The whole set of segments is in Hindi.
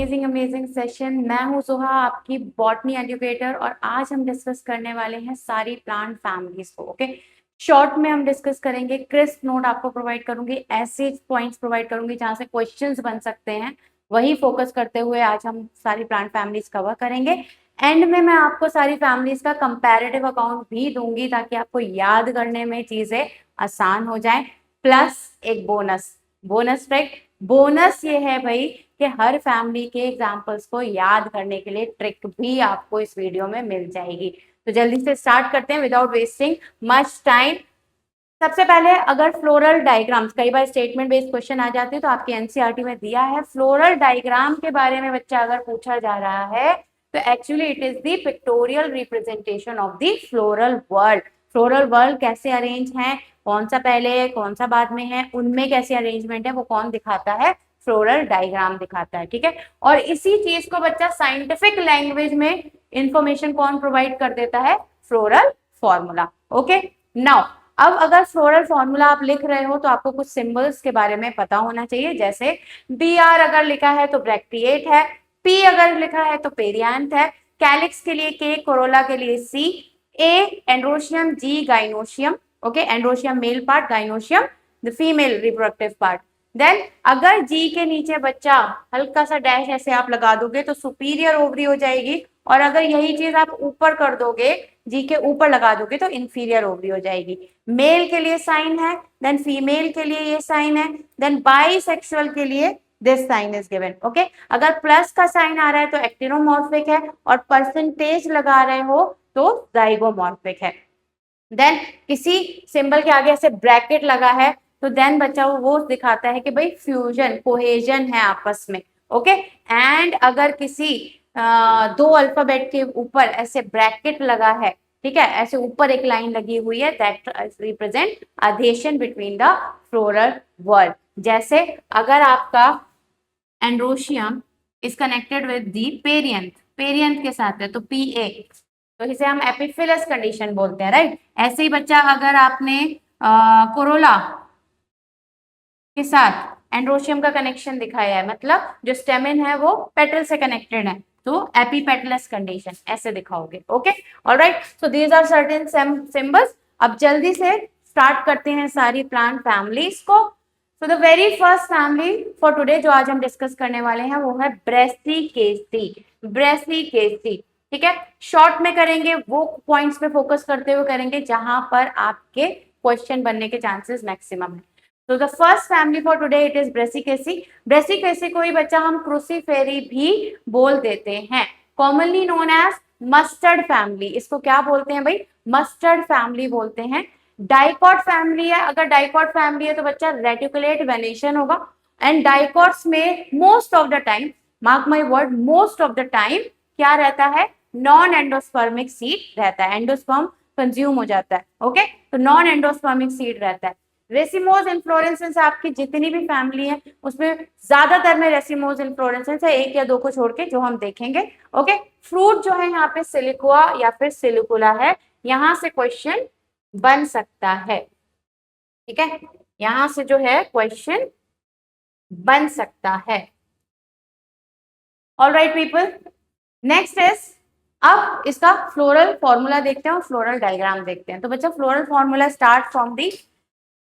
Amazing amazing session. मैं हूं सुहा, आपकी बॉटनी एजुकेटर, और आज हम डिस्कस करने वाले हैं सारी प्लांट फैमिलीज को। ओके, शॉर्ट में हम डिस्कस करेंगे, क्रिस्प नोट आपको प्रोवाइड करूंगी, ऐसे पॉइंट्स प्रोवाइड करूंगी जहां से क्वेश्चंस बन सकते हैं, वही फोकस करते हुए आज हम सारी प्लांट फैमिलीज कवर करेंगे। एंड में मैं आपको सारी फैमिलीज का कंपैरेटिव अकाउंट भी दूंगी ताकि आपको याद करने में चीजें आसान हो जाए। प्लस एक बोनस बोनस ट्रिक। बोनस ये है भाई कि हर फैमिली के एग्जाम्पल्स को याद करने के लिए ट्रिक भी आपको इस वीडियो में मिल जाएगी। तो जल्दी से स्टार्ट करते हैं विदाउट वेस्टिंग मच टाइम। सबसे पहले अगर फ्लोरल डायग्राम्स, कई बार स्टेटमेंट बेस्ड क्वेश्चन आ जाते हैं, तो आपके एनसीईआरटी में दिया है फ्लोरल डायग्राम के बारे में बच्चा अगर पूछा जा रहा है तो actually it is the pictorial representation of the floral world. Floral whorl कैसे अरेंज है, कौन सा पहले है कौन सा बाद में है, उनमें कैसे अरेंजमेंट है, वो कौन दिखाता है, फ्लोरल डायग्राम दिखाता है। ठीक है, और इसी चीज को बच्चा साइंटिफिक लैंग्वेज में इंफॉर्मेशन कौन प्रोवाइड कर देता है, फ्लोरल फॉर्मूला। ओके, नाउ अब अगर फ्लोरल फॉर्मूला आप लिख रहे हो तो आपको कुछ सिंबल्स के बारे में पता होना चाहिए। जैसे बी आर अगर लिखा है तो ब्रैक्टिएट है, पी अगर लिखा है तो पेरियांथ है, कैलिक्स के लिए के, कोरोला के लिए C, A androecium, G gynoecium. Okay, androecium male part, gynoecium the female reproductive part. Then अगर जी के नीचे बच्चा हल्का सा डैश ऐसे आप लगा दोगे तो सुपीरियर ओवरी हो जाएगी, और अगर यही चीज आप ऊपर कर दोगे, जी के ऊपर लगा दोगे तो इंफीरियर ओवरी हो जाएगी। मेल के लिए साइन है, देन फीमेल के लिए ये साइन है, देन बाइसेक्सुअल के लिए this sign is given. Okay, अगर प्लस का साइन आ रहा है तो एक्टिनोमॉर्फिक है, और परसेंटेज लगा रहे हो तो जाइगोमॉर्फिक है। देन किसी सिंबल के आगे ऐसे ब्रैकेट लगा है तो देन बच्चा वो दिखाता है कि भाई फ्यूजन, कोहेजन है आपस में। ओके, एंड अगर किसी दो अल्फाबेट के ऊपर ऐसे ब्रैकेट लगा है, ठीक है, ऐसे ऊपर एक लाइन लगी हुई है, that represent adhesion between the floral world. जैसे अगर आपका androecium is connected with the perianth, perianth के साथ है तो पी ए, तो इसे हम एपिफिलस कंडीशन बोलते हैं, राइट। ऐसे ही बच्चा अगर आपने कोरोला के साथ एंड्रोशियम का कनेक्शन दिखाया है, मतलब जो स्टेमिन है वो पेटल से कनेक्टेड है, तो एपीपेटलस कंडीशन ऐसे दिखाओगे। Okay, alright, so these are certain symbols. अब जल्दी से स्टार्ट करते हैं सारी प्लांट फैमिलीज को। So the very first family for today जो आज हम डिस्कस करने वाले हैं वो है ब्रेसिकेसी। ब्रेसिकेसी, ठीक है, शॉर्ट में करेंगे, वो पॉइंट्स पे फोकस करते हुए करेंगे जहां पर आपके क्वेश्चन बनने के चांसेस मैक्सिमम है। तो the first family for today it is Brassicaceae. Brassicaceae को ही बच्चा हम क्रूसीफेरी भी बोल देते हैं, commonly known as mustard family. इसको क्या बोलते हैं भाई, मस्टर्ड फैमिली बोलते हैं। डाइकॉट फैमिली है, अगर डाइकॉट फैमिली है तो बच्चा रेटिकुलेट वेनेशन होगा। एंड डाइकॉट्स में most of the time, mark my word, most of the time क्या रहता है, नॉन एंडोस्पर्मिक सीड रहता है, एंडोस्पर्म कंज्यूम हो जाता है। ओके, तो नॉन एंडोस्पर्मिक सीड रहता है। रेसिमोज इन्फ्लोरेंसेंस आपकी जितनी भी फैमिली है उसमें ज्यादातर में रेसिमोज इन्फ्लोरेंसेंस है, एक या दो को छोड़ के जो हम देखेंगे। ओके, फ्रूट जो है यहाँ पे सिलिकुआ या फिर सिलिकुला है, यहां से क्वेश्चन बन सकता है। ठीक है, यहां से जो है क्वेश्चन बन सकता है। All right people, next is, अब इसका फ्लोरल फॉर्मूला देखते हैं और फ्लोरल डायग्राम देखते हैं। तो बच्चा floral formula start from the,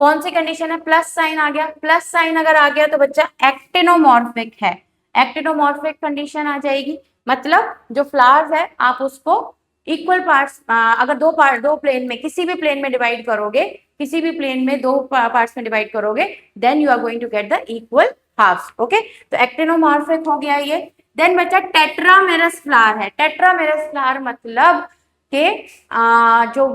कौन सी कंडीशन है, प्लस साइन आ गया। प्लस साइन अगर आ गया तो बच्चा एक्टिनोमॉर्फिक है, एक्टिनोमॉर्फिक कंडीशन आ जाएगी। मतलब जो फ्लावर्स है आप उसको इक्वल पार्ट्स, अगर दो प्लेन में, किसी भी प्लेन में डिवाइड करोगे, किसी भी प्लेन में दो पार्ट्स में डिवाइड करोगे, then you are going to get the equal half. Okay, तो एक्टिनोमॉर्फिक हो गया ये। देन बच्चा टेट्रामेरस फ्लावर है। टेट्रामेरस फ्लावर मतलब के जो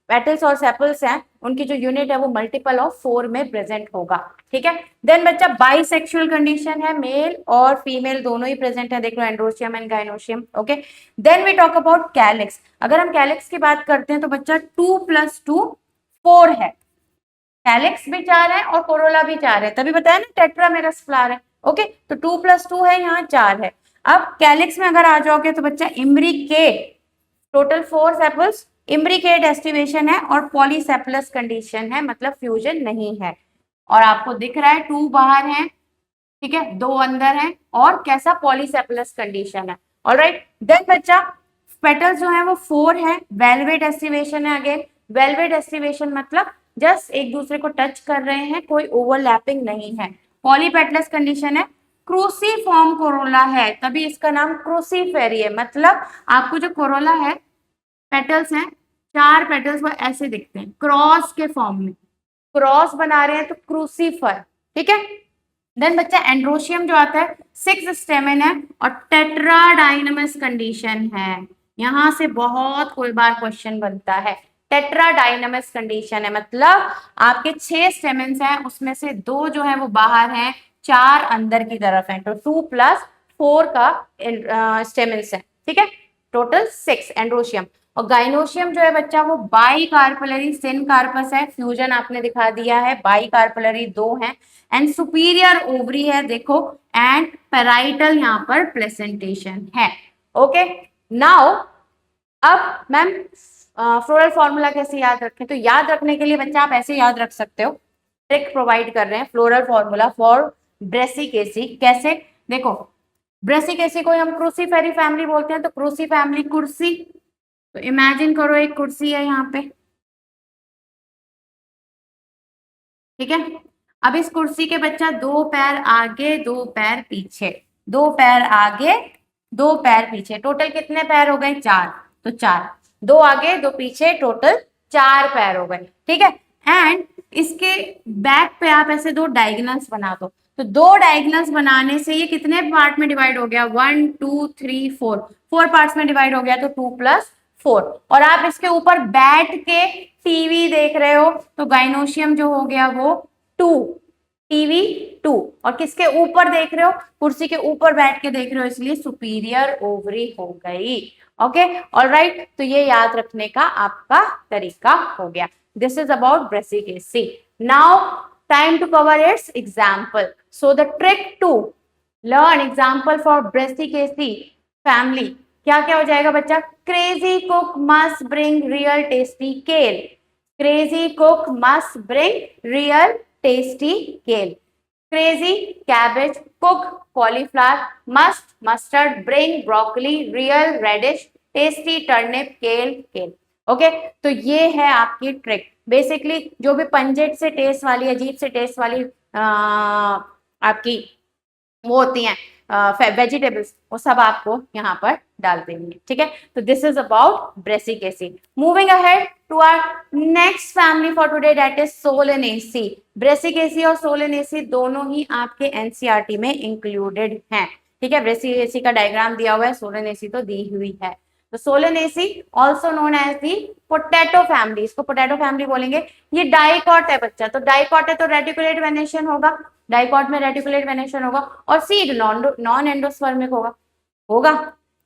पेटल्स और सेपल्स हैं उनकी जो यूनिट है वो मल्टीपल ऑफ 4 में प्रेजेंट होगा। ठीक है, देन बच्चा बाइसेक्सुअल कंडीशन है, मेल और फीमेल दोनों ही प्रेजेंट है, देख लो androecium and gynoecium. Okay, then we talk about calyx. अगर हम कैलिक्स की बात करते हैं तो बच्चा 2 + 2 4 है, कैलिक्स भी 4 है और कोरोला भी 4 है, तभी बताया ना टेट्रामेरस फ्लावर है। ओके, तो 2 + 2 है, यहाँ 4 है। अब कैलिक्स में अगर आ जाओगे तो बच्चा imbricate, total 4 sepals, imbricate aestivation है और पॉलीसेपलस कंडीशन है, मतलब फ्यूजन नहीं है। और आपको दिख रहा है 2 बाहर है, ठीक है, दो अंदर है और कैसा पॉलीसेपलस कंडीशन है। ऑलराइट, देन बच्चा पेटल्स जो है वो 4 है, वेलवेट एस्टिवेशन है। अगेन वेलवेट एस्टिवेशन मतलब जस्ट एक दूसरे को टच कर रहे हैं, कोई ओवरलैपिंग नहीं है। पॉलीपेटलस कंडीशन है, क्रूसीफॉर्म कोरोला है, तभी इसका नाम क्रूसीफेरी है। मतलब आपको जो कोरोला है, पेटल्स हैं, 4 पेटल्स वो ऐसे दिखते हैं क्रॉस के फॉर्म में, क्रॉस बना रहे हैं तो क्रूसीफर। ठीक है, देन बच्चा एंड्रोशियम जो आता है 6 स्टेमेन है और टेट्राडाइनमस कंडीशन है। यहां से बहुत कोई बार क्वेश्चन बनता है। टेट्राडाइनमस कंडीशन है मतलब आपके 6 स्टेमेन्स हैं, उसमें से 2 जो है वो बाहर हैं, 4 अंदर की तरफ हैं, तो 2+4 का स्टेमेन्स है। ठीक है, टोटल 6 एंड्रोशियम। और गाइनोशियम जो है बच्चा वो बाई कार्पलरी सिन कार्पस है, फ्यूजन आपने दिखा दिया है, बाई कार्पलरी 2 है, एंड सुपीरियर ओवरी है देखो, एंड पेराइटल यहाँ पर प्लेसेंटेशन है। ओके, नाउ अब मैम फ्लोरल फॉर्मूला कैसे याद रखें, तो याद रखने के लिए बच्चा आप ऐसे याद रख सकते हो, ट्रिक प्रोवाइड कर रहे हैं। फ्लोरल फॉर्मूला फॉर ब्रेसिकेसी कैसे, देखो ब्रेसिकेसी को हम क्रूसीफेरी फैमिली बोलते हैं, तो क्रूसी फैमिली कुर्सी, तो इमेजिन करो एक कुर्सी है यहाँ पे। ठीक है, अब इस कुर्सी के बच्चा 2 पैर आगे 2 पैर पीछे, 2 पैर आगे 2 पैर पीछे, टोटल कितने पैर हो गए, 4, तो 4, 2 आगे 2 पीछे, टोटल 4 पैर हो गए। ठीक है, एंड इसके बैक पे आप ऐसे 2 डायगोनल्स बना दो, तो 2 डायगोनल्स बनाने से ये कितने पार्ट में डिवाइड हो गया, 1 2 3 4, 4 पार्ट्स में डिवाइड हो गया, तो 2+4। और आप इसके ऊपर बैठ के टीवी देख रहे हो, तो गाइनोशियम जो हो गया वो 2, टीवी 2, और किसके ऊपर देख रहे हो, कुर्सी के ऊपर बैठ के देख रहे हो, इसलिए सुपीरियर ओवरी हो गई। ओके, ऑलराइट, तो ये याद रखने का आपका तरीका हो गया। This is about Brassicaceae. Now time to cover its example, so the trick to learn example for Brassicaceae family क्या क्या हो जाएगा बच्चा, crazy cook must bring real tasty kale, crazy cook must bring real tasty kale, crazy cabbage cook cauliflower must mustard bring broccoli real radish tasty turnip kale kale. Okay, तो ये है आपकी ट्रिक। बेसिकली जो भी पंजेट से टेस्ट वाली, अजीब से टेस्ट वाली आपकी वो होती हैं वेजिटेबल्स, वो सब आपको यहाँ पर डाल देंगे। ठीक है, तो this is about Brassicaceae. Moving ahead to our next family for today, that is Solanaceae. Brassicaceae और सोलेनेसी दोनों ही आपके एनसीईआरटी में इंक्लूडेड हैं। ठीक है, ब्रेसिकेसी का डायग्राम दिया हुआ है, सोलेनेसी तो दी हुई है। तो Solanaceae also known as the potato family, इसको पोटैटो फैमिली बोलेंगे। ये डाइकॉट है बच्चा, तो डाइकॉट है तो रेटिकुलेट वेनेशन होगा, डाइकॉट में रेटिकुलेट वेनेशन होगा, और सीड नॉन एंडोस्पर्मिक होगा, होगा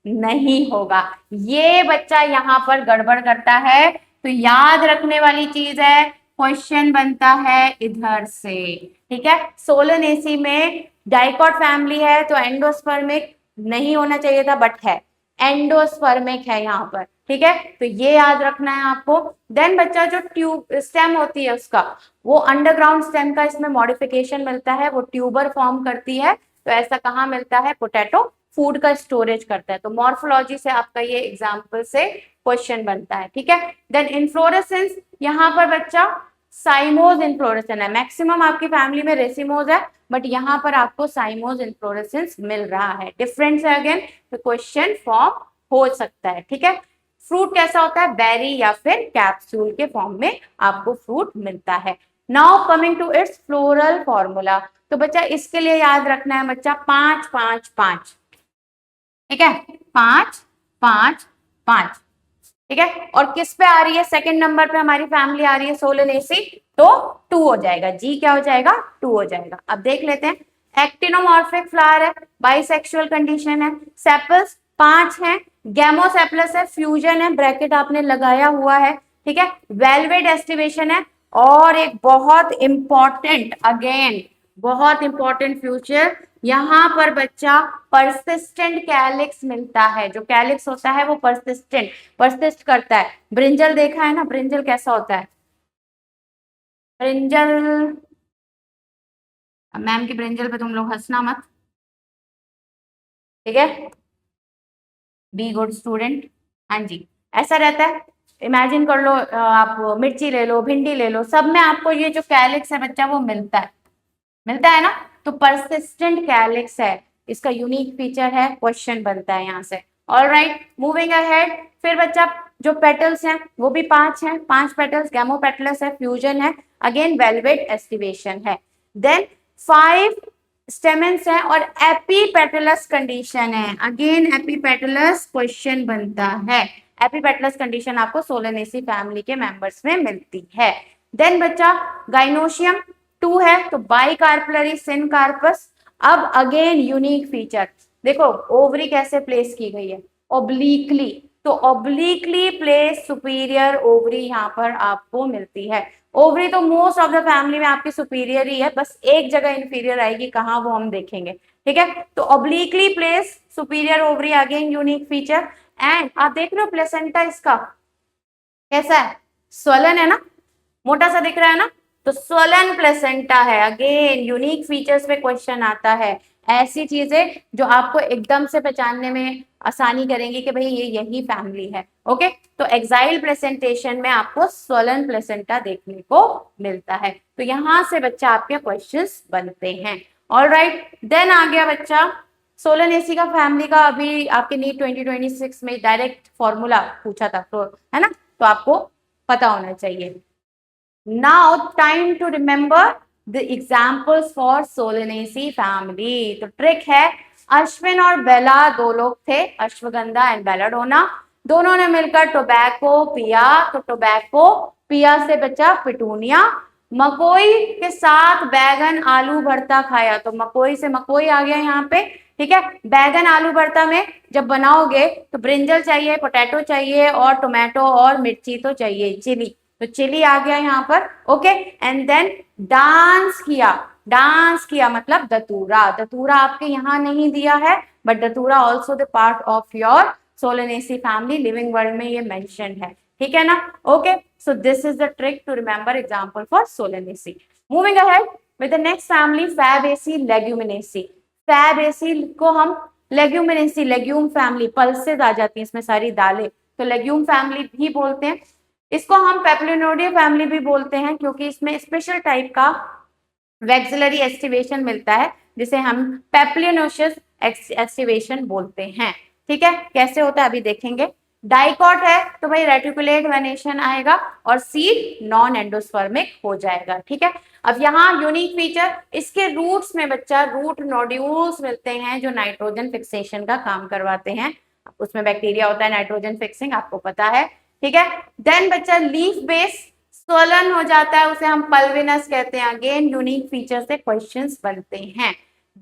नहीं होगा। ये बच्चा यहाँ पर गड़बड़ करता है, तो याद रखने वाली चीज है, क्वेश्चन बनता है इधर से। ठीक है, सोलेनेसी में डाइकॉट फैमिली है तो एंडोस्पर्मिक नहीं होना चाहिए था, बट है, एंडोस्पर्मिक है यहाँ पर। ठीक है, तो ये याद रखना है आपको। देन बच्चा जो ट्यूब स्टेम होती है उसका, वो अंडरग्राउंड स्टेम का इसमें मॉडिफिकेशन मिलता है, वो ट्यूबर फॉर्म करती है, तो ऐसा कहाँ मिलता है, पोटैटो फूड का स्टोरेज करता है। तो मॉर्फोलॉजी से आपका ये एग्जाम्पल से क्वेश्चन बनता है। ठीक है, देन इन्फ्लोरेसेंस, यहाँ पर बच्चा साइमोज इन्फ्लोरेसेंस है, मैक्सिमम आपकी फैमिली में रेसिमोज है, बट यहाँ पर आपको साइमोज इन्फ्लोरेसेंस मिल रहा है, डिफरेंस है अगेन, तो क्वेश्चन फॉर्म हो सकता है। ठीक है, फ्रूट कैसा होता है, बेरी या फिर कैप्सूल के फॉर्म में आपको फ्रूट मिलता है। Now coming to its floral formula, तो बच्चा इसके लिए याद रखना है बच्चा 5 5 5। ठीक है, 5 5 5। ठीक है, और किस पे आ रही है, सेकंड नंबर पे हमारी फैमिली आ रही है सोलेनेसी, तो 2 हो जाएगा, जी क्या हो जाएगा, 2 हो जाएगा। अब देख लेते हैं, एक्टिनोमॉर्फिक फ्लावर है, बाइसेक्सुअल कंडीशन है, सेपल्स 5 है, गैमोसेपलस है, फ्यूजन है, ब्रैकेट आपने लगाया हुआ है। ठीक है, वेलवेट एस्टिवेशन है, और एक बहुत इंपॉर्टेंट, अगेन बहुत इंपॉर्टेंट फ्यूचर, यहाँ पर बच्चा परसिस्टेंट कैलिक्स मिलता है। जो कैलिक्स होता है वो परसिस्ट करता है। ब्रिंजल देखा है ना, ब्रिंजल कैसा होता है, ब्रिंजल अब मैम की ब्रिंजल पे तुम लोग हंसना मत, ठीक है, बी गुड स्टूडेंट। हाँ जी, ऐसा रहता है। इमेजिन कर लो आप मिर्ची ले लो, भिंडी ले लो, सब में आपको ये जो कैलिक्स है बच्चा वो मिलता है, मिलता है ना। तो परसिस्टेंट कैलिक्स है, इसका यूनिक फीचर है, क्वेश्चन बनता है यहाँ से। All right, moving ahead. फिर बच्चा जो पेटल्स हैं वो भी 5 हैं, 5 पेटल्स, गैमोपेटलस है, फ्यूजन है, अगेन वेलवेट एस्टिवेशन है। देन 5 स्टेमेंस हैं और एपीपेटलस कंडीशन है, अगेन एपीपेटलस क्वेश्चन बनता है। एपीपेटलस कंडीशन आपको सोलेनेसी फैमिली के मेंबर्स में मिलती है। देन बच्चा गाइनोशियम 2 है, तो बाई कार्पलरी सिनकार्पस। अब अगेन यूनिक फीचर देखो, ओवरी कैसे प्लेस की गई है, ओब्लिकली, तो ओब्लिकली प्लेस सुपीरियर ओवरी यहाँ पर आपको मिलती है। ओवरी तो मोस्ट ऑफ द फैमिली में आपकी सुपीरियर ही है, बस एक जगह इंफीरियर आएगी, कहाँ वो हम देखेंगे, ठीक है। तो obliquely place superior ovary, again unique feature. And आप देख रहे हो प्लेसेंटा इसका कैसा है, स्वलन है ना, मोटा सा दिख रहा है ना, तो स्वलन प्लेसेंटा है, अगेन यूनिक फीचर्स पे क्वेश्चन आता है। ऐसी चीजें जो आपको एकदम से पहचानने में आसानी करेंगी कि भाई ये यही फैमिली है। ओके, तो एक्साइल प्रेजेंटेशन में आपको स्वलन प्लेसेंटा देखने को मिलता है, तो यहां से बच्चा आपके क्वेश्चंस बनते हैं। ऑल राइट, देन आ गया बच्चा सोलनेसी का फैमिली का, अभी आपके नीट 2026 में डायरेक्ट फॉर्मूला पूछा था, तो है ना, तो आपको पता होना चाहिए। Now time to remember the examples for Solanaceae family। तो ट्रिक है, अश्विन और बेला 2 लोग थे, अश्वगंधा एंड बेलाडोना, दोनों ने मिलकर टोबैको पिया, तो टोबैको पिया से बचा पिटूनिया। मकोई के साथ बैगन आलू भरता खाया, तो मकोई से मकोई आ गया यहाँ पे, ठीक है। बैगन आलू भरता में जब बनाओगे तो ब्रिंजल चाहिए, पोटैटो चाहिए, और टोमेटो और मिर्ची तो चाहिए, चिली, तो चिली आ गया यहाँ पर। ओके, एंड देन डांस किया, डांस किया मतलब दतूरा, दतूरा आपके यहाँ नहीं दिया है, but datura also the part of your Solanaceae family, living world में ये मेंशन है, ठीक है ना। Okay, so this is the trick to remember example for Solanaceae. Moving ahead with the next family, Fabaceae Leguminosae. Fabaceae को हम लेग्यूमिनेसी, लेग्यूम फैमिली, पल्सेस आ जाती हैं इसमें सारी दालें, तो लेग्यूम फैमिली भी बोलते हैं। इसको हम पेप्लिनोडिया फैमिली भी बोलते हैं, क्योंकि इसमें स्पेशल टाइप का वैक्सिलरी एस्टिवेशन मिलता है, जिसे हम पेप्लिनोशियस एस्टिवेशन बोलते हैं, ठीक है। कैसे होता है अभी देखेंगे। डाइकॉट है तो भाई रेटिकुलेट वेनेशन आएगा और सीड नॉन एंडोस्पर्मिक हो जाएगा, ठीक है। अब यहाँ यूनिक फीचर, इसके रूट्स में बच्चा रूट नोड्यूल्स मिलते हैं जो नाइट्रोजन फिक्सेशन का काम करवाते हैं, उसमें बैक्टीरिया होता है नाइट्रोजन फिक्सिंग, आपको पता है, ठीक है। देन बच्चा लीफ बेस स्वलन हो जाता है, उसे हम पल्विनस कहते हैं, अगेन यूनिक फीचर से क्वेश्चंस बनते हैं।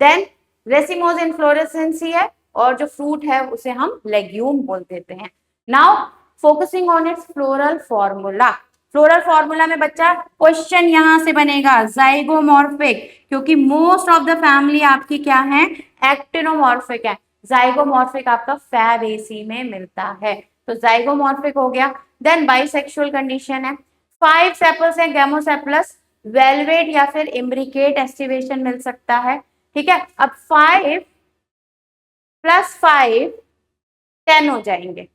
देन रेसिमोज इनफ्लोरेसेंसी है, और जो फ्रूट है उसे हम लेग्यूम बोल देते हैं। Now focusing on it's floral formula, floral formula में बच्चा क्वेश्चन यहां से बनेगा जाइगोमॉर्फिक, क्योंकि मोस्ट ऑफ द फैमिली आपकी क्या है, एक्टिनोमॉर्फिक है, जाइगोमॉर्फिक आपका फैबेसी में मिलता है, तो जाइगोमॉर्फिक हो गया। देन बाइसेक्सुअल कंडीशन है, 5 सेपल्स है, गैमोसेपलस, वेलवेट या फिर इम्ब्रिकेट एस्टिवेशन मिल सकता है, ठीक है। अब 5 + 5 10 हो जाएंगे,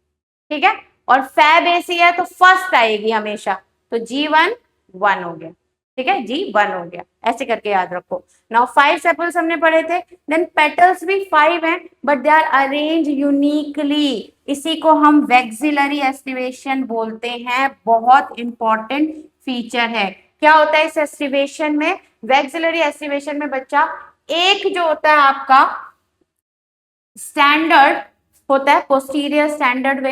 ठीक है, और फैबेसी है तो फर्स्ट आएगी हमेशा, तो G1 1 हो गया, ठीक है, G1 हो गया, ऐसे करके याद रखो। नाउ 5 सेपल्स हमने पढ़े थे, देन पेटल्स भी 5 हैं, but they are arrange uniquely, इसी को हम वैक्सिलरी एस्टिवेशन बोलते हैं, बहुत इंपॉर्टेंट फीचर है। क्या होता है इस एस्टिवेशन में, वैक्सिलरी एस्टिवेशन में बच्चा, एक जो होता है आपका स्टैंडर्ड होता है, पोस्टीरियर स्टैंडर्ड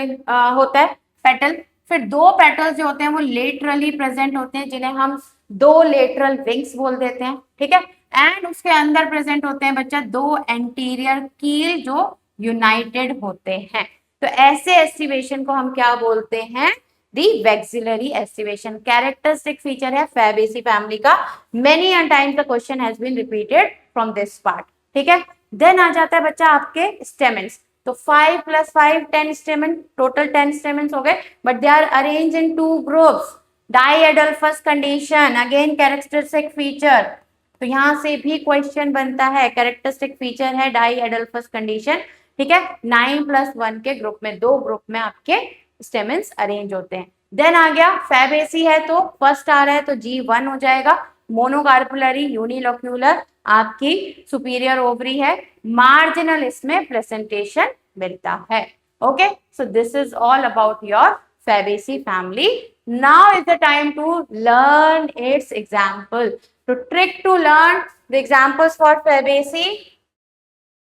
होता है पेटल, फिर 2 पेटल्स जो होते हैं वो लेटरली प्रेजेंट होते हैं, जिन्हें हम 2 लेटरल विंग्स बोल देते हैं, ठीक है। एंड उसके अंदर प्रेजेंट होते हैं बच्चा 2 एंटीरियर कील जो यूनाइटेड होते हैं, तो ऐसे एस्टिवेशन को हम क्या बोलते हैं, the vexillary aestivation. Characteristic feature है फैबेसी फैमिली का, many a time the question has been repeated from this part, ठीक है। देन आ जाता है बच्चा आपके स्टेमेंस, तो 5 + 5 10 स्टेमन, टोटल 10 स्टेमन्स हो गए, but they are arrange in 2 groups, diadelphous condition, again characteristic feature, तो यहाँ से भी क्वेश्चन बनता है, कैरेक्टरिस्टिक फीचर है डाई एडल्फस कंडीशन, ठीक है। 9+1 के ग्रुप में, 2 ग्रुप में आपके स्टेमेंस अरेंज होते हैं। देन आ गया फैबेसी है तो फर्स्ट आ रहा है तो G1 हो जाएगा। मोनोकार्पुलरी यूनिलोक्यूलर आपकी सुपीरियर ओवरी है, मार्जिनल इसमें प्रेजेंटेशन मिलता है। Okay, so this is all about your Fabaceae family. Now is the time to learn its example. तो trick to learn the examples for Fabaceae,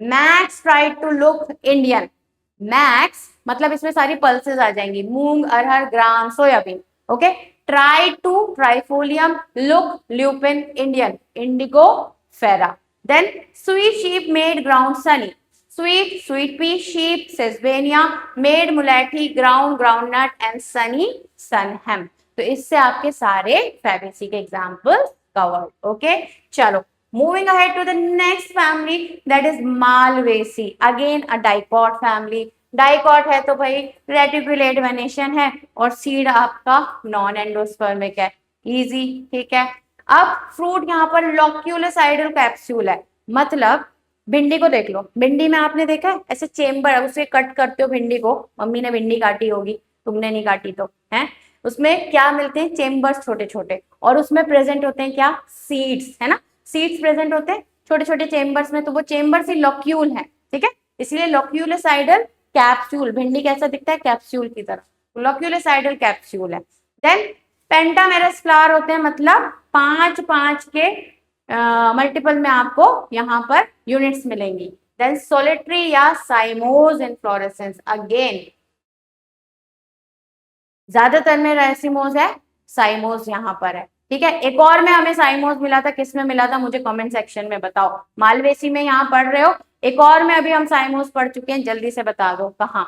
max try to look Indian. Max मतलब इसमें सारी पल्सेस आ जाएंगी, मूंग, अरहर, gram, soybean. Okay, try to Trifolium, look lupin, Indian, Indigofera. Then sweet sheep made ground Sunny, sweet sweet pea, sheep Sesbania, made मुलेठी ground groundnut and sunny sunn hemp. तो इससे आपके सारे फैबेसी के एग्जाम्पल्स कवर्ड। ओके, चलो moving ahead to the next family, that is Malvaceae, again a dicot family। Dicot है तो भाई रेटिकुलेट वेनेशन है और सीड आपका नॉन एंडोस्पर्मिक है, इजी, ठीक है। अब फ्रूट यहाँ पर लॉक्यूलोसाइडल कैप्सूल है, मतलब भिंडी को देख लो, भिंडी में आपने देखा है ऐसे चेम्बर है, उसे कट करते हो भिंडी को, मम्मी ने भिंडी काटी होगी, तुमने नहीं काटी तो है, उसमें क्या मिलते हैं, चेम्बर्स छोटे छोटे, और उसमें प्रेजेंट होते हैं क्या, सीड्स, है ना, सीड्स प्रेजेंट होते हैं छोटे छोटे चेम्बर्स में, तो वो चेम्बर्स ही लॉक्यूल है, ठीक है, इसलिए लॉक्यूलोसाइडल कैप्सूल। भिंडी कैसा दिखता है, कैप्सूल की तरह, लॉक्यूलोसाइडल कैप्सूल है। देन पेंटामेरस फ्लावर होते हैं, मतलब 5 के मल्टीपल में आपको यहाँ पर यूनिट्स मिलेंगी। देन सोलिटरी या साइमोज इनफ्लोरेसेंस, अगेन ज्यादातर में रेसिमोज है, साइमोज यहाँ पर है, ठीक है। एक और में हमें साइमोज मिला था, किसमें मिला था मुझे कमेंट सेक्शन में बताओ, मालवेसी में यहाँ पढ़ रहे हो, एक और में अभी हम साइमोज पढ़ चुके हैं, जल्दी से बता दो कहाँ।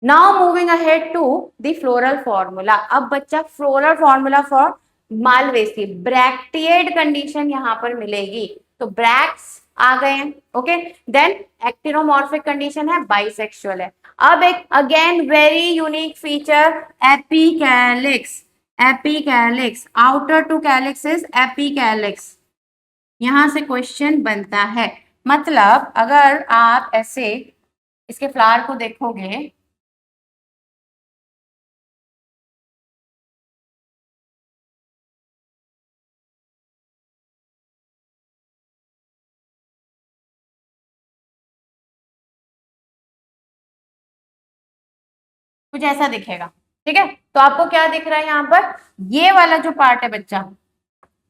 Now moving ahead to the floral formula. अब बच्चा floral formula for Malvaceae, bracteate condition यहाँ पर मिलेगी, तो ब्रैक्स आ गए हैं। ओके, देन एक्टिनोमॉर्फिक कंडीशन है, बाइसेक्सुअल है। अब एक again very unique feature, epicalyx, epicalyx, outer to calyx is epicalyx. यहां से क्वेश्चन बनता है, मतलब अगर आप ऐसे इसके फ्लावर को देखोगे, कुछ ऐसा दिखेगा, ठीक है। तो आपको क्या दिख रहा है यहाँ पर, ये वाला जो पार्ट है बच्चा,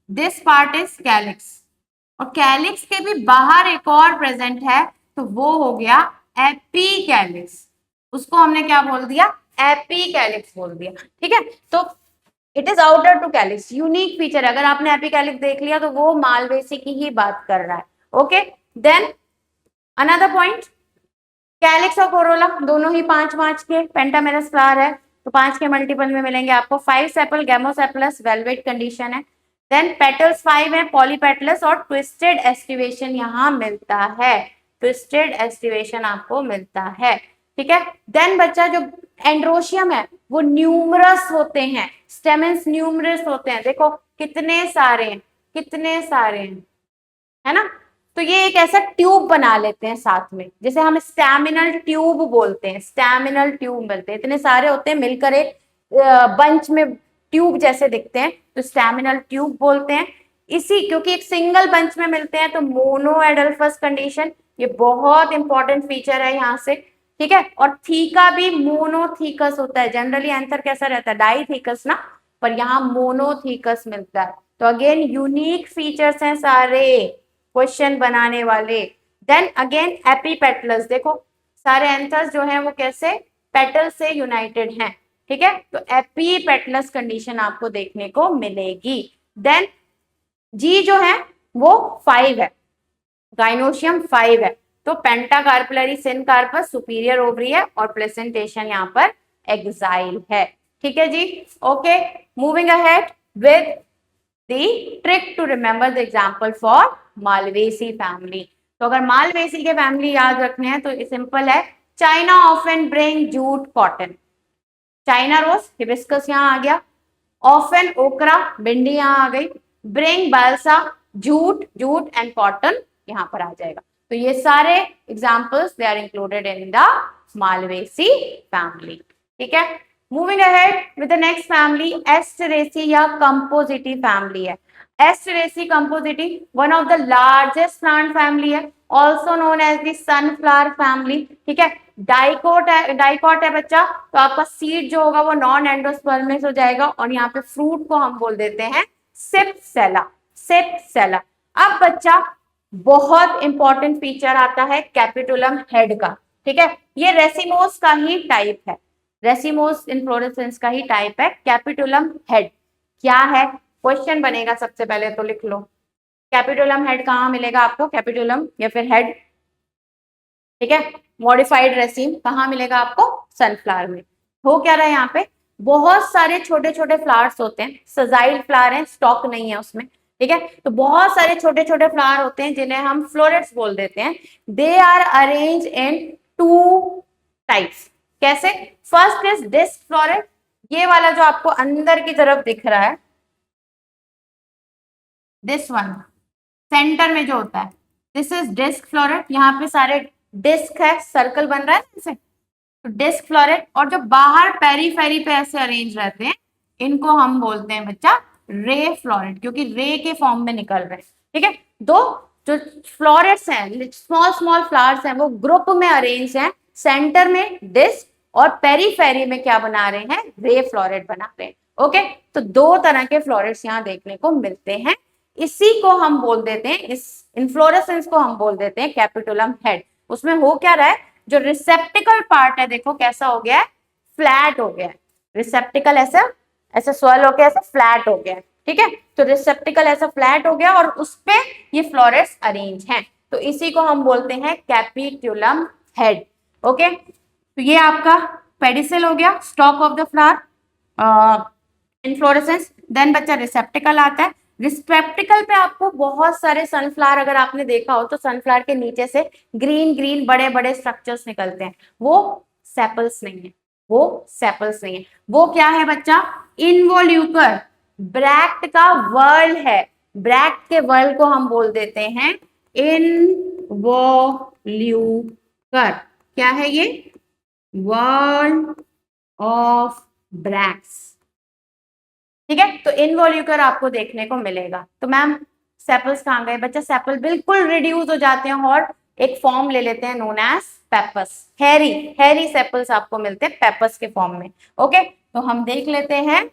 दिस पार्ट इज कैलिक्स, और कैलिक्स के भी बाहर एक और प्रेजेंट है, तो वो हो गया एपिकैलिक्स, उसको हमने क्या बोल दिया, एपिकैलिक्स बोल दिया, ठीक है। तो it is outer to calyx, unique feature, अगर आपने एपिकैलिक्स देख लिया तो वो मालवेसी की ही बात कर रहा है। Okay, then another point, calyx और कोरोला दोनों ही 5 के, पेंटामेरस फ्लावर है तो 5 के मल्टीपल में मिलेंगे आपको। 5 सेपल गैमोसेपलस वेलवेट कंडीशन है। देन पेटल्स 5 है, पॉलीपेटलस, और ट्विस्टेड एस्टिवेशन यहाँ मिलता है, ट्विस्टेड एस्टिवेशन आपको मिलता है, ठीक है। देन बच्चा जो एंड्रोशियम है वो न्यूमरस होते हैं, स्टेमेंस न्यूमरस होते हैं, देखो कितने सारे हैं, कितने सारे हैं, है ना। तो ये एक ऐसा ट्यूब बना लेते हैं साथ में, जैसे हम स्टैमिनल ट्यूब बोलते हैं, स्टैमिनल ट्यूब मिलते हैं, इतने सारे होते हैं मिलकर एक बंच में ट्यूब जैसे दिखते हैं, तो स्टैमिनल ट्यूब बोलते हैं। इसी क्योंकि एक सिंगल बंच में मिलते हैं तो मोनो एडल्फस कंडीशन, ये बहुत इंपॉर्टेंट फीचर है यहाँ से, ठीक है। और थीका भी मोनोथीकस होता है, जनरली आंसर कैसा रहता है, डाईथीकस ना, पर यहाँ मोनोथीकस मिलता है। तो अगेन यूनिक फीचर्स हैं सारे क्वेश्चन बनाने वाले। देन अगेन एपीपेटलस, देखो सारे एंथर्स जो हैं वो कैसे पेटल से यूनाइटेड हैं, ठीक है। तो एपीपेटलस कंडीशन आपको देखने को मिलेगी। देन जी जो है वो 5 है, गाइनोशियम 5 है, तो पेंटाकार्पलरी सिनकार्पस सुपीरियर ओवरी है, और प्लेसेंटेशन यहाँ पर एक्साइल है, ठीक है जी। Okay, moving ahead with the trick to remember the example for Malvaceae family. तो अगर मालवेसी के फैमिली याद रखने हैं तो सिंपल है, China often bring jute cotton, China rose hibiscus यहाँ आ गया, ऑफन ओकरा भिंडी यहाँ आ गई, bring balsa jute, jute and cotton यहाँ पर आ जाएगा। तो ये सारे examples they are included in the Malvaceae family. ठीक है, moving ahead with the next family, Asteraceae या कंपोजिटी फैमिली है। Asteraceae Compositae one of the largest plant family है, also known as the sunflower family. ठीक है, डाइकॉट है बच्चा, तो आपका सीड जो होगा वो नॉन एंडोस्पर्मिक हो जाएगा और यहाँ पे फ्रूट को हम बोल देते हैं सिप्सेला, सिप्सेला। अब बच्चा बहुत इंपॉर्टेंट फीचर आता है कैपिटुलम हेड का। ठीक है, ये रेसिमोस का ही टाइप है, रेसिमोस इन्फ्लोरेसेंस का ही टाइप है कैपिटुलम हेड। क्या है क्वेश्चन बनेगा, सबसे पहले तो लिख लो कैपिटुलम हेड कहाँ मिलेगा आपको, कैपिटुलम या फिर हेड। ठीक है, मॉडिफाइड रेसिम कहाँ मिलेगा आपको, सनफ्लावर में। हो क्या रहा है यहाँ पे, बहुत सारे छोटे छोटे फ्लावर्स होते हैं, सजाइल फ्लावर है, स्टॉक नहीं है उसमें। ठीक है, तो बहुत सारे छोटे छोटे फ्लावर होते हैं जिन्हें हम फ्लोरेट्स बोल देते हैं। They are arrange in two types. कैसे, फर्स्ट इज डिस्क फ्लोरेट, ये वाला जो आपको अंदर की तरफ दिख रहा है, दिस वन सेंटर में जो होता है, दिस इज डिस्क फ्लोरेट। यहाँ पे सारे डिस्क है, सर्कल बन रहा है ऐसे, तो डिस्क फ्लोरेट। और जो बाहर पेरीफेरी पे ऐसे अरेंज रहते हैं, इनको हम बोलते हैं बच्चा रे फ्लोरेट, क्योंकि रे के फॉर्म में निकल रहे हैं। ठीक है, दो जो फ्लोरेट्स हैं, स्मॉल स्मॉल फ्लावर्स हैं, वो ग्रुप में अरेंज हैं, सेंटर में डिस्क और पेरीफेरी में क्या बना रहे हैं, रे फ्लोरेट बना रहे हैं। ओके, तो दो तरह के फ्लोरेट्स यहाँ देखने को मिलते हैं। इसी को हम बोल देते हैं, इस इन्फ्लोरेसेंस को हम बोल देते हैं कैपिटुलम हेड। उसमें हो क्या रहा है, जो रिसेप्टिकल पार्ट है देखो कैसा हो गया है, फ्लैट हो गया है। रिसेप्टिकल ऐसा ऐसा स्वेल होकर ऐसा फ्लैट हो गया है। ठीक है, तो रिसेप्टिकल ऐसा फ्लैट हो गया और उस पे ये फ्लोरेट्स अरेंज हैं, तो इसी को हम बोलते हैं कैपिटुलम हेड। ओके, तो ये आपका पेडिसिल हो गया, stalk of the flower, inflorescence. देन बच्चा रिसेप्टिकल आता है। रिसेप्टिकल पे आपको बहुत सारे सनफ्लावर, अगर आपने देखा हो तो सनफ्लावर के नीचे से ग्रीन ग्रीन बड़े बड़े स्ट्रक्चर्स निकलते हैं, वो सेपल्स नहीं है, वो सेपल्स नहीं है। वो क्या है बच्चा, इन्वोल्यूकर, ब्रैक्ट का वर्ल है, ब्रैक्ट के वर्ल को हम बोल देते हैं इन्वोल्यूकर। क्या है ये, वर्ल ऑफ ब्रैक्ट्स। ठीक है, तो इनवॉल्यूकर आपको देखने को मिलेगा। तो मैम सेपल्स कहाँ गए बच्चा, सेपल बिल्कुल रिड्यूस हो जाते हैं और एक फॉर्म ले लेते हैं known as pappus, hairy hairy sepals आपको मिलते हैं पेपस के फॉर्म में। ओके, तो हम देख लेते हैं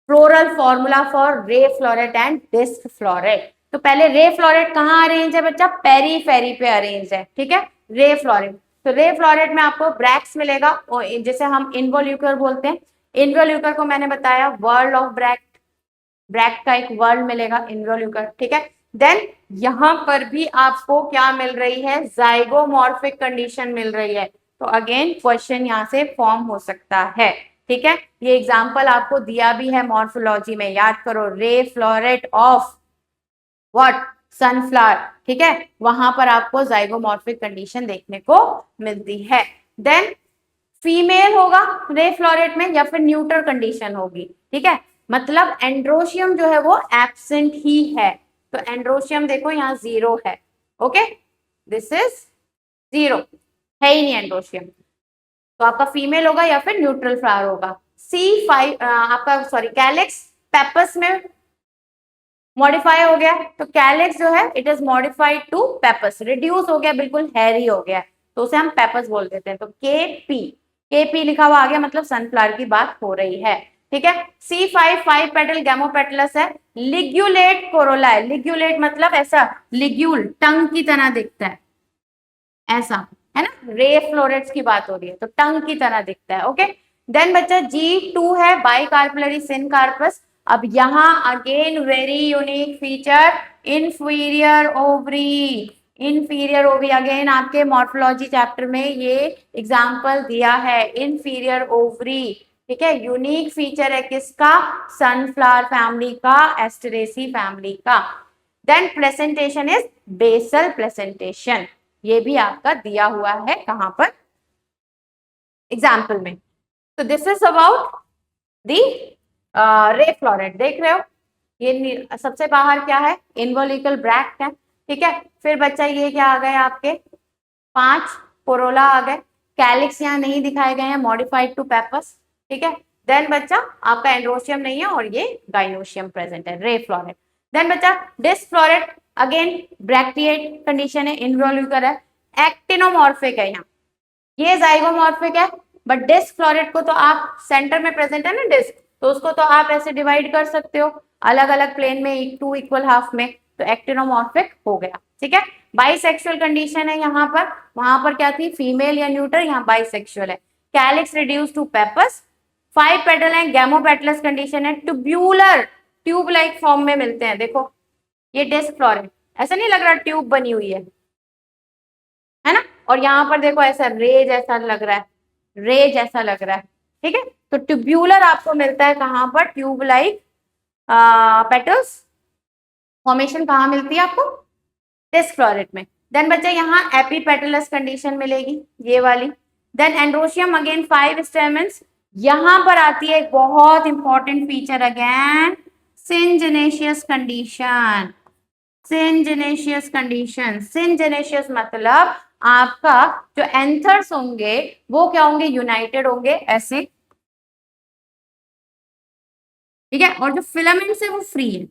floral formula for ray floret and disc floret. तो पहले रे फ्लोरेट कहाँ अरेंज है बच्चा, पेरीफेरी पे अरेंज है। ठीक है, रे फ्लोरेट, तो रे फ्लोरेट में आपको ब्रैक्स मिलेगा, और जिसे हम इन्वोल्यूकर बोलते हैं। इन्वोल्यूकर को मैंने बताया वर्ल्ड ऑफ ब्रैक्ट, ब्रैक्ट का एक वर्ल्ड मिलेगा इन्वोल्यूकर। ठीक है, देन यहां पर भी आपको क्या मिल रही है, जाइगोमॉर्फिक कंडीशन मिल रही है। तो अगेन क्वेश्चन यहां से फॉर्म हो सकता है। ठीक है, ये एग्जांपल आपको दिया भी है मॉर्फोलॉजी में, याद करो, रे फ्लोरेट ऑफ व्हाट, सनफ्लावर। ठीक है, वहां पर आपको जाइगोमॉर्फिक कंडीशन देखने को मिलती है। देन फीमेल होगा रे फ्लोरेट में या फिर न्यूट्रल कंडीशन होगी। ठीक है, मतलब एंड्रोशियम जो है वो एब्सेंट ही है, तो एंड्रोशियम देखो यहाँ 0 है। ओके, दिस इज 0, है ही नहीं एंड्रोशियम, तो आपका फीमेल होगा या फिर न्यूट्रल फ्लावर होगा। C5 आपका सॉरी कैलिक्स पेपस में मॉडिफाई हो गया, तो कैलिक्स जो है it is modified to pappus, reduce हो गया, बिल्कुल हैरी हो गया, तो उसे हम पेपस बोल देते हैं। तो KP लिखा हुआ आ गया, मतलब सनफ्लावर की बात हो रही है। ठीक है, C5 5 पेटल गैमोपेटलस है। लिग्यूलेट कोरोला है, लिग्यूलेट मतलब ऐसा लिग्यूल टंग की तरह दिखता है, ऐसा है ना, रे फ्लोरेट्स की बात हो रही है, तो टंग की तरह दिखता है। ओके, देन बच्चा G2 है, बाइकार्पलरी सिनकार्पस। अब यहां again very unique feature, inferior ovary, inferior ovary again आपके मॉर्फोलॉजी चैप्टर में ये एग्जांपल दिया है, इंफीरियर ओवरी। ठीक है, यूनिक फीचर है किसका, सनफ्लावर फैमिली का, एस्टरेसी फैमिली का। Then placentation is basal placentation, ये भी आपका दिया हुआ है कहां पर, एग्जाम्पल में। तो दिस इज अबाउट दी रे फ्लोरेट, देख रहे हो ये सबसे बाहर क्या है, इन्वोल्यूकल ब्रैक्ट है, ठीक है। फिर बच्चा ये क्या आ गए आपके 5 कोरोला आ गए, कैलिक्स यहाँ नहीं दिखाए गए हैं, मॉडिफाइड टू पेपस, ठीक है। देन बच्चा आपका एंड्रोशियम नहीं है और ये गाइनोशियम प्रेजेंट है, रे फ्लोरेट। देन बच्चा disc floret, again bracteate condition है, इन्वोल्यूकल है, एक्टिनोमॉर्फिक है यहाँ, ये जाइगोमॉर्फिक है। बट डिस्क फ्लोरेट को तो आप सेंटर में प्रेजेंट है ना डिस्क, तो उसको तो आप ऐसे डिवाइड कर सकते हो अलग अलग प्लेन में, 2 इक्वल हाफ में, तो एक्टिनोमॉर्फिक हो गया, ठीक है। बाइसेक्सुअल कंडीशन है यहाँ पर, वहां पर क्या थी, फीमेल या न्यूटर, यहाँ बाइसेक्सुअल है। Calyx reduce to pappus, 5 petal है, गैमोपेटलस कंडीशन है, ट्यूब्यूलर ट्यूब लाइक फॉर्म में मिलते हैं, देखो ये डिस्क फ्लोरेट, ऐसा नहीं लग रहा ट्यूब बनी हुई है ना। और यहाँ पर देखो ऐसा रे जैसा लग रहा है, रे जैसा लग रहा है, ठीक है। तो ट्यूब्यूलर आपको मिलता है कहाँ पर, ट्यूब लाइक पेटल्स फॉर्मेशन कहाँ मिलती है आपको, डिस्क फ्लोरेट में। देन बच्चा यहाँ एपीपेटलस कंडीशन मिलेगी, ये वाली। देन एंड्रोशियम अगेन 5 स्टेमेंस, यहां पर आती है एक बहुत important feature again, syngenesious condition. Syngenesious condition, syngenesious मतलब आपका जो एंथर्स होंगे वो क्या होंगे, यूनाइटेड होंगे ऐसे, ठीक है, और जो फिलामेंट्स है वो फ्री है।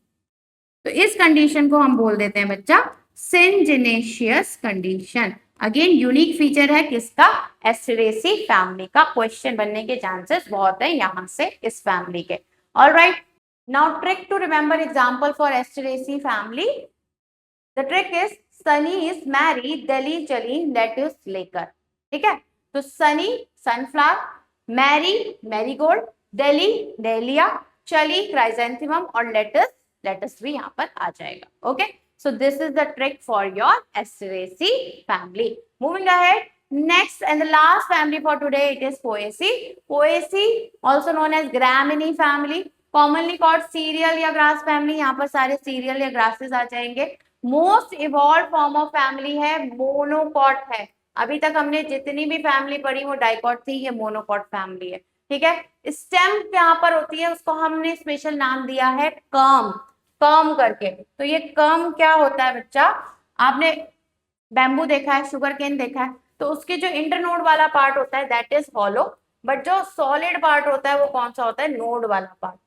तो इस कंडीशन को हम बोल देते हैं बच्चा सिंजेनेशियस कंडीशन। अगेन यूनिक फीचर है किसका, एस्टेरेसी फैमिली का, क्वेश्चन बनने के चांसेस बहुत है यहां से इस फैमिली के। Alright, now trick to remember example for Asteraceae family. The trick is Sunny is Mary, Delhi चली लेट्यूस लेकर, ठीक है। तो Sunny sunflower, Mary marigold, Delhi dahlia, चली क्राइजेंथेमम और लेटस, लेटस भी यहाँ पर आ जाएगा। Okay, so this is the trick for your Asteraceae family. Moving ahead, next and the last family for today, it is Poaceae. Poaceae also known as Gramineae family, commonly called cereal या grass family, यहाँ पर सारे cereal या grasses आ जाएंगे। Most evolve form of family है, मोनोकॉट है। अभी तक हमने जितनी भी फैमिली पढ़ी वो डाइकॉट थी, ये मोनोकॉट फैमिली है, ठीक है। स्टेम यहाँ पर होती है, उसको हमने स्पेशल नाम दिया है कर्म, कर्म करके। तो ये कर्म क्या होता है बच्चा, आपने बैम्बू देखा है, शुगर केन देखा है, तो उसके जो इंटरनोड वाला पार्ट होता है दैट इज हॉलो, बट जो सॉलिड पार्ट होता है वो कौन सा होता है, नोड वाला पार्ट,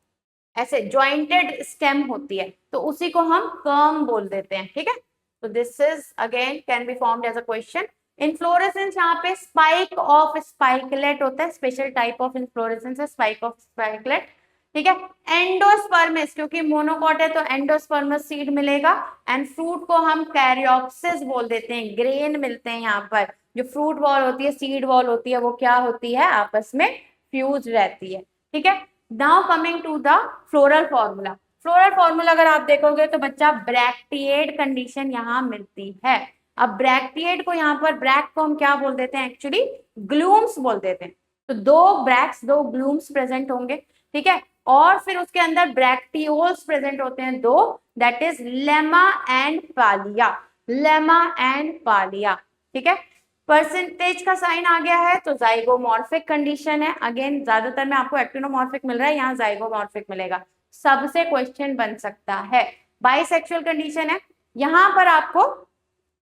ऐसे ज्वाइंटेड स्टेम होती है, तो उसी को हम कर्म बोल देते हैं, ठीक है। तो this is again can be formed as a question. Inflorescence यहाँ पे स्पाइक ऑफ स्पाइकलेट होता है, स्पेशल टाइप ऑफ इन्फ्लोरेसेंस है स्पाइक ऑफ स्पाइकलेट, ठीक है। एंडोस्पर्मिस, क्योंकि मोनोकॉट है तो एंडोस्पर्मस सीड मिलेगा, एंड फ्रूट को हम कैरियोप्सिस बोल देते हैं, ग्रेन मिलते हैं यहाँ पर। जो फ्रूट बॉल होती है, सीड बॉल होती है, वो क्या होती है, आपस में फ्यूज रहती है, ठीक है। Now coming to the floral formula. Floral formula अगर आप देखोगे तो बच्चा ब्रैक्टिएट कंडीशन यहाँ मिलती है। अब ब्रैक्टिएट को यहाँ पर, ब्रैक को हम क्या बोल देते हैं, एक्चुअली ग्लूम्स बोल देते हैं। तो 2 ब्रैक्स 2 ग्लूम्स प्रेजेंट होंगे, ठीक है। और फिर उसके अंदर ब्रैक्टियोल्स प्रेजेंट होते हैं 2, that is lemma and palea, lemma and palea, ठीक है। परसेंटेज का साइन आ गया है तो जाइगोमॉर्फिक कंडीशन है। अगेन ज्यादातर में आपको एक्टिनोमॉर्फिक मिल रहा है, यहाँ जाइगोमॉर्फिक मिलेगा, सबसे क्वेश्चन बन सकता है। बाइसेक्सुअल कंडीशन है, यहाँ पर आपको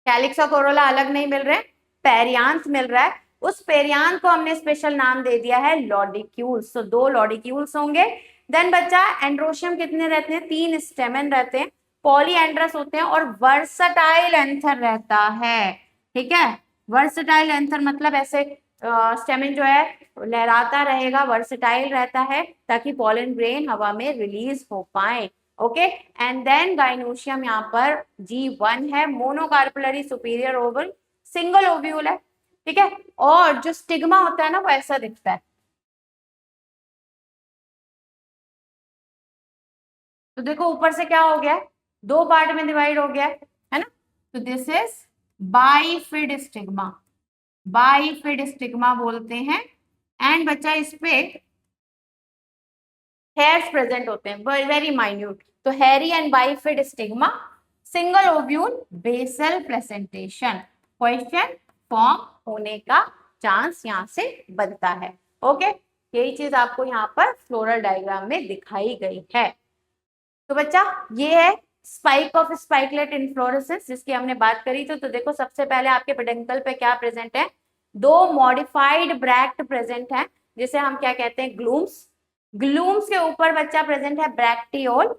कैलिक्स और कोरोला अलग नहीं मिल रहे, पेरियांथ मिल रहा है। उस पेरियांथ को हमने स्पेशल नाम दे दिया है लॉडिक्यूल्स, तो 2 लॉडिक्यूल्स होंगे। देन बच्चा एंड्रोशियम कितने रहते हैं, 3 स्टेमन रहते हैं, पॉलीएंड्रस होते हैं और वर्सटाइल एंथर रहता है, ठीक है। वर्सटाइल एंथर मतलब ऐसे स्टेमन जो है लहराता रहेगा, वर्सटाइल रहता है, ताकि पॉलन ग्रेन हवा में रिलीज हो पाए, ओके। एंड देन गाइनोशियम यहाँ पर G1 है, मोनोकार्पुलरी सुपीरियर ओवल, सिंगल ओव्यूल है, ठीक है। और जो स्टिग्मा होता है ना वो ऐसा दिखता है, तो देखो ऊपर से क्या हो गया है, 2 पार्ट में डिवाइड हो गया है ना। तो this is bifid stigma, bifid stigma बोलते हैं। एंड बच्चा इस पे हेयर्स प्रेजेंट होते हैं, वेरी माइन्यूट, तो hairy and bifid stigma, single ovule, basal placentation, question form होने का चांस यहाँ से बनता है, ओके। यही चीज आपको यहाँ पर फ्लोरल डायग्राम में दिखाई गई है। तो बच्चा ये है स्पाइक ऑफ स्पाइकलेट इन्फ्लोरेसेंस जिसकी हमने बात करी थी। तो देखो सबसे पहले आपके पेडंकल पे क्या प्रेजेंट है, दो मॉडिफाइड ब्रैक्ट प्रेजेंट है जिसे हम क्या कहते हैं, ग्लूम्स। ग्लूम्स के ऊपर बच्चा प्रेजेंट है ब्रैक्टियोल,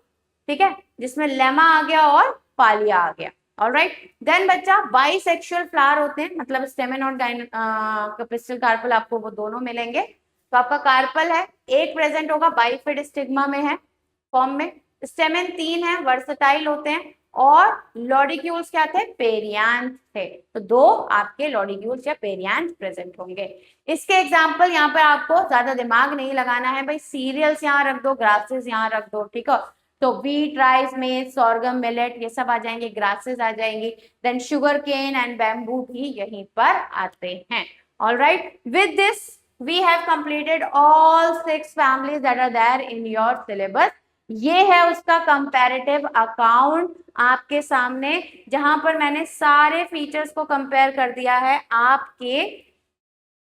ठीक है, जिसमें लेमा आ गया और पालिया आ गया। ऑलराइट, देन बच्चा बाइसेक्सुअल फ्लावर होते हैं, मतलब स्टेमन और पिस्टल कार्पल आपको वो दोनों मिलेंगे। तो आपका कार्पल है, एक प्रेजेंट होगा बाइफिड स्टिग्मा में है फॉर्म में, स्टेमन 3 है, वर्सटाइल होते हैं, और लॉडिक्यूल्स क्या थे, पेरियांथ थे। तो दो आपके लॉडिक्यूल्स या पेरियांथ प्रेजेंट होंगे। इसके एग्जांपल यहाँ पे आपको ज्यादा दिमाग नहीं लगाना है भाई, सीरियल्स यहाँ रख दो, ग्रासेस यहाँ रख दो, ठीक है। तो wheat, rice, maize, sorghum, millet ये सब आ जाएंगे, ग्रासेस आ जाएंगी। Then sugarcane and bamboo भी यहीं पर आते हैं। Alright, with this we have completed all 6 families that are there in your syllabus। ये है उसका कंपैरेटिव अकाउंट आपके सामने, जहां पर मैंने सारे फीचर्स को कंपेयर कर दिया है आपके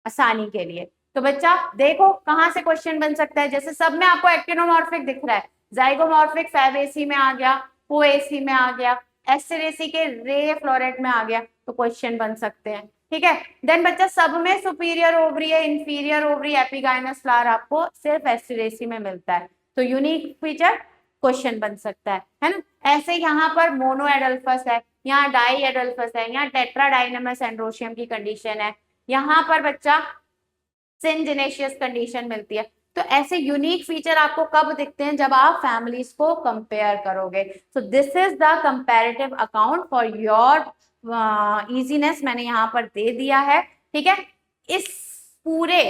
आसानी के लिए। तो बच्चा देखो कहां से क्वेश्चन बन सकता है, जैसे सब में आपको एक्टिनोमॉर्फिक दिख रहा है, जाइगोमॉर्फिक फैबेसी में आ गया, पोएसी में आ गया, एस्टेरेसी के रे फ्लोरेट में आ गया, तो क्वेश्चन बन सकते हैं, ठीक है। देन बच्चा सब में सुपीरियर ओवरी है, इंफीरियर ओवरी, एपिगाइनस फ्लावर आपको सिर्फ एस्टेरेसी में मिलता है, तो यूनिक फीचर क्वेश्चन बन सकता है ना। ऐसे यहाँ पर मोनो एडल्फस है, यहाँ डाई एडल्फस है, यहाँ टेट्राडाइनमस एंड्रोशियम की कंडीशन है, यहाँ पर बच्चा सिनजेनेशियस कंडीशन मिलती है। तो ऐसे यूनिक फीचर आपको कब दिखते हैं, जब आप फैमिलीज को कंपेयर करोगे। सो this is the comparative account for your easiness, मैंने यहाँ पर दे दिया है, ठीक है। इस पूरे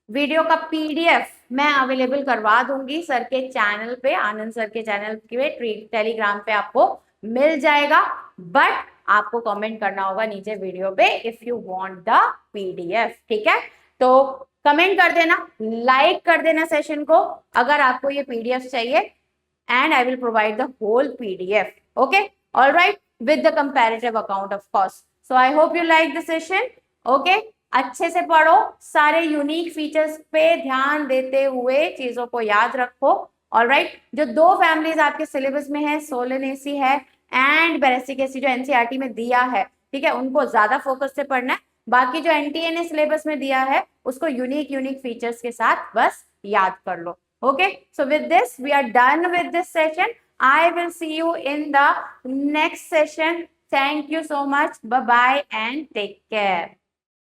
वीडियो का पीडीएफ मैं अवेलेबल करवा दूंगी सर के चैनल पे, आनंद सर के चैनल पे, टेलीग्राम पे आपको मिल जाएगा, बट आपको कमेंट करना होगा नीचे वीडियो पे if you want the PDF, ठीक है। तो कमेंट कर देना, लाइक कर देना सेशन को अगर आपको ये पीडीएफ चाहिए, and I will provide the whole PDF, okay. Alright, with the comparative account of course. So I hope you like the session, okay. अच्छे से पढ़ो, सारे यूनिक फीचर्स पे ध्यान देते हुए चीजों को याद रखो। ऑलराइट, जो दो फैमिलीज आपके सिलेबस में है, सोलेनेसी है एंड बेरेसिकेसी, जो एनसीईआरटी में दिया है, ठीक है, उनको ज्यादा फोकस से पढ़ना है। बाकी जो एनटीएनए सिलेबस में दिया है उसको यूनिक फीचर्स के साथ बस याद कर लो, okay. So with this we are done with this session. I will see you in the next session. Thank you so much. Bye bye and take care.